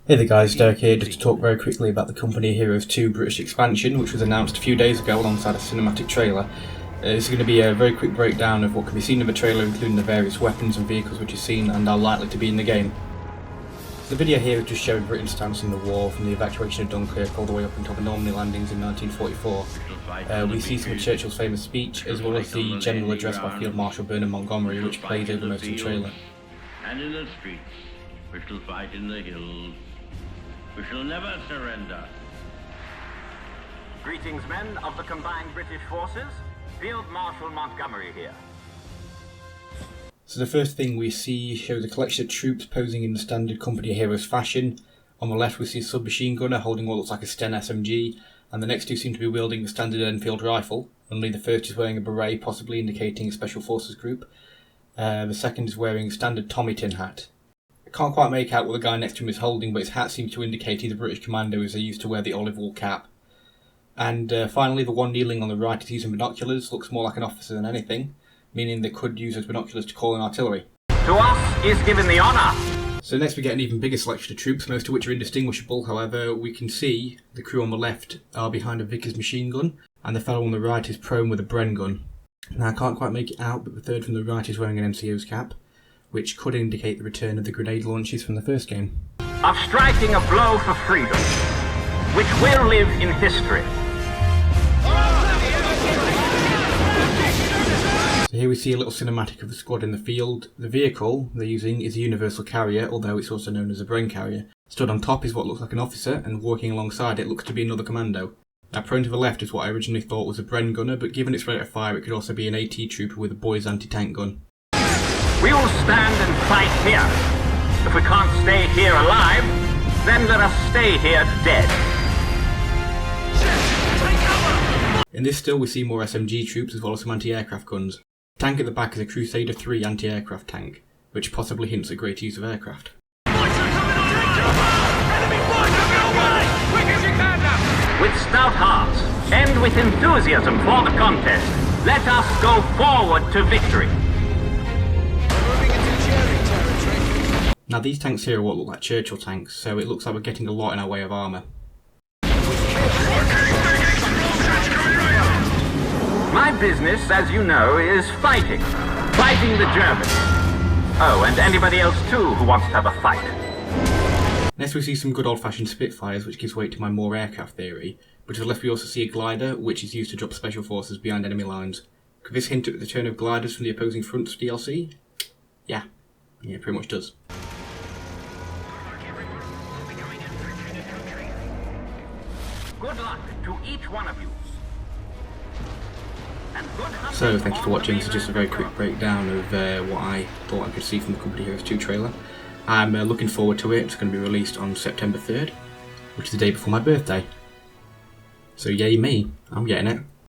Hey there guys, Derek here, just to talk very quickly about the Company of Heroes 2 British expansion, which was announced a few days ago alongside a cinematic trailer. This is going to be a very quick breakdown of what can be seen in the trailer, including the various weapons and vehicles which are seen and are likely to be in the game. The video here is just showing Britain's stance in the war, from the evacuation of Dunkirk all the way up until the Normandy landings in 1944. We see some of Churchill's famous speech, as well as the general address by Field Marshal Bernard Montgomery, which plays over most of the trailer. And in the streets, we shall fight in the hills. We shall never surrender. Greetings, men of the combined British forces. Field Marshal Montgomery here. So the first thing we see shows a collection of troops posing in the standard Company of Heroes fashion. On the left we see a submachine gunner holding what looks like a Sten SMG, and the next two seem to be wielding a standard Enfield rifle. Only the first is wearing a beret, possibly indicating a special forces group. The second is wearing a standard Tommy tin hat. I can't quite make out what the guy next to him is holding, but his hat seems to indicate he's a British commando, as they used to wear the olive wool cap. And finally, the one kneeling on the right is using binoculars, looks more like an officer than anything, meaning they could use those binoculars to call in artillery. To us is given the honour. So next we get an even bigger selection of troops, most of which are indistinguishable. However, we can see the crew on the left are behind a Vickers machine gun, and the fellow on the right is prone with a Bren gun. Now I can't quite make it out, but the third from the right is wearing an MCO's cap, which could indicate the return of the grenade launches from the first game. Of striking a blow for freedom, which will live in history. So here we see a little cinematic of the squad in the field. The vehicle they're using is a universal carrier, although it's also known as a Bren carrier. Stood on top is what looks like an officer, and walking alongside it looks to be another commando. Now prone to the left is what I originally thought was a Bren gunner, but given its rate of fire it could also be an AT trooper with a Boys anti-tank gun. We will stand and fight here. If we can't stay here alive, then let us stay here dead. In this still we see more SMG troops as well as some anti-aircraft guns. The tank at the back is a Crusader 3 anti-aircraft tank, which possibly hints at great use of aircraft. With stout hearts and with enthusiasm for the contest, let us go forward to victory. Now these tanks here are what look like Churchill tanks, so it looks like we're getting a lot in our way of armour. My business, as you know, is fighting. Fighting the Germans. Oh, and anybody else too who wants to have a fight. Next we see some good old-fashioned Spitfires, which gives weight to my more aircraft theory, but to the left we also see a glider, which is used to drop special forces behind enemy lines. Could this hint at the return of gliders from the opposing front's DLC? Yeah, it pretty much does. Good luck to each one of you. So thank you for watching. This is just a very quick breakdown of what I thought I could see from the Company of Heroes 2 trailer. I'm looking forward to it. It's going to be released on September 3rd, which is the day before my birthday. So yay me, I'm getting it.